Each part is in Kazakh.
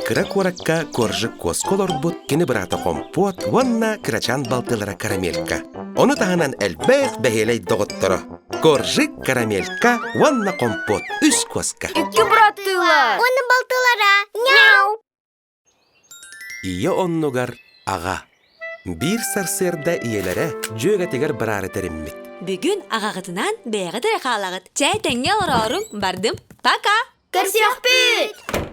кыра коракка коржы косколор бут, кини брата компот, ванна крачан балтылара карамелька. Оны таханан әлбәт бәхелей доғыттыры. Коржы карамелька, ванна компот, үс коска. Икки братыла. Оны балтылара. Няу. Ие оннугар аға. Бир сарсырда иелere жөге тегер бірары териммит. Бүгін ағағытынан бәйғы тәрі қалағыт. Чәй тәңге орарым бардым. Пока. Көрсек бүт.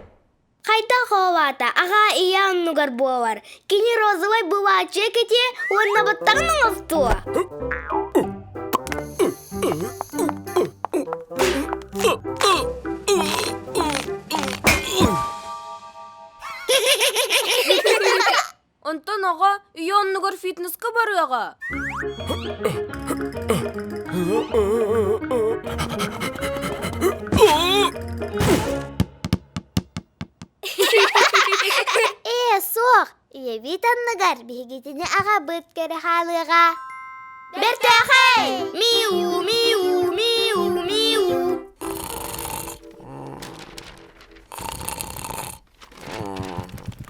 Қайта қолата, аға ие оннугар болар. Кені розовай бывачы кете, онна баттағының ұстуа. Онтан аға, ие оннугар фитнесқа бары аға. Соқ, ие бит оннугар бігетіне аға бұт көрі халыға. Бертәқай! Миу, миу, миу, миу.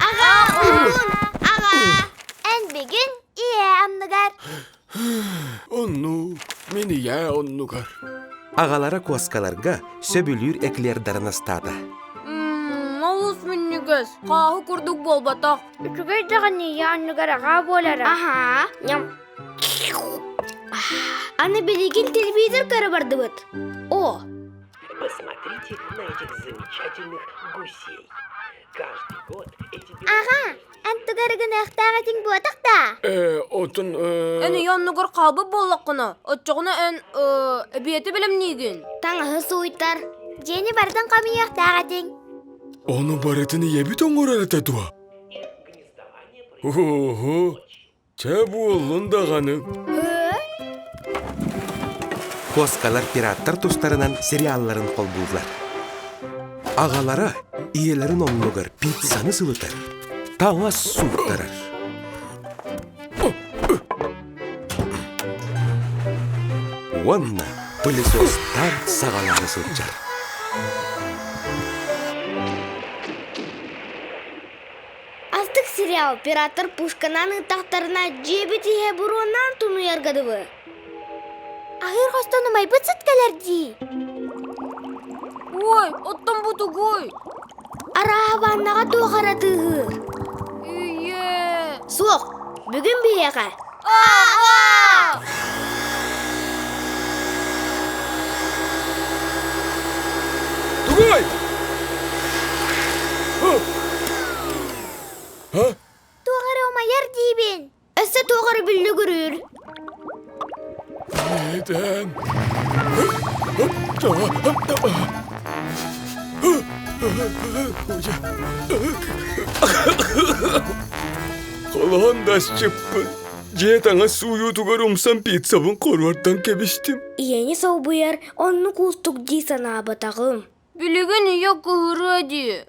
Аға, оғын, аға. Ән бүгін ие оннугар. Онну, мені я оннугар. Ағалара коскаларга сөбүлүр эклер даранастада. Алыс міннігіз. Қағы күрдік бол батақ. Үкігер дағын ие оннугар аға болары. Аха, ням. Аны білеген телевизор көрі барды бұд. О! Посмотрите на этих замечательных гусей. Каждый год эти... Аға, ән тұғарығын әқтаға тең бұатақ да. Отын... Ән ие оннугар қалбы боллаққына. Отчағына ән әбиеті білім неген. Таңығы суыттар. Жені бардан қамы әқтаға тең. Оны барытыны ебіт оңғыр әретәдуа. Ого, чәбу олын дағаны. Коскалар пираттар тустарынан сериалларын қол бұлдылар. Ағалара иелерін оннугар пиццаны сылытар. Таңа суыттарар. Уанна пылесостар сағалары сылчар. Астық сериал оператор Пушкананың тақтарына жебетіге бұруынан тұны ярғады бұ. Ағыр қостаны майбыт сәткалар ди. Ой, оттан бұты гой. Араға ваннаға тоғаратығы. Ие. Соқ, бүгін бейеға. Аға! Тугай! Тоғары омайар дейбен. Әсі тоғары білі көрір. Нeden? Қалаған дас чыппын. Жетаңа сую тугар умсан пиццабын қорварттан кебіштім. Иені сау бұяр, онны күстік дей сана батағым. Білеген ие күгірі де.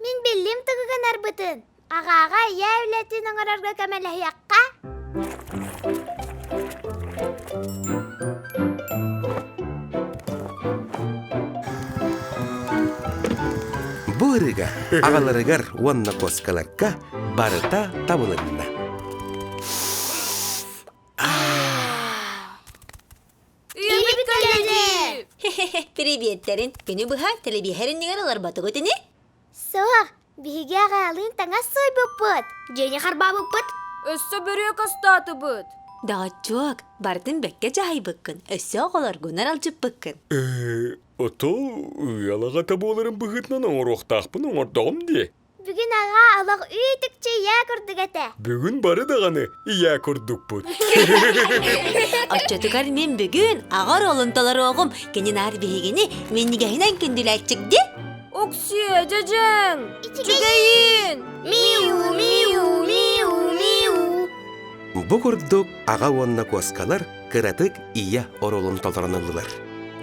Мен білім тұғыған арбытын. Ағаға ия өлетін оңырарға көмәлі яққа. Бұл ырыға ағаларыгар уанна коскаларга барыта табылынна. Ие біткәлді. Приветтерин. Күні бұға телебихерін негер олар батық өтіне? Соқ, бігі ағалын таңа сой бұппыт. Жені қарба бұппыт. Өссі бірек астаты бұд. Дағатчуак, бардың бәкке жай бұққын. Өссі оғылар гүнар алчып бұққын. Ото, ұялаға табу оларын бұғытнан оңыр оңырдағым де. Бүгін аға алақ үйтікче ия күрдік әті. Бүгін бары дағаны ия күрдік бұд. Отчатығар мен бүгін ағар олынталары оғым. Кенен ар бейгені мен негәйінен күнділәтчік де. Оксия, жәжәң. Чүгейін. Миу, миу, миу, миу. Бұ күрдік аға уанна коскалар кыратык ия оролын толтаранылылар.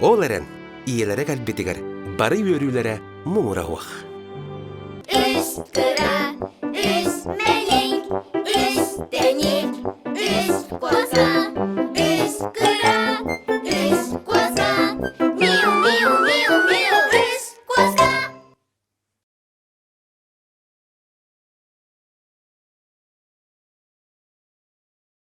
Ол әрен иелері кәлбетігер бары өрілері мұңыра уақ. Үс кыра, үс мәлек, үс тәнек, үс қоса.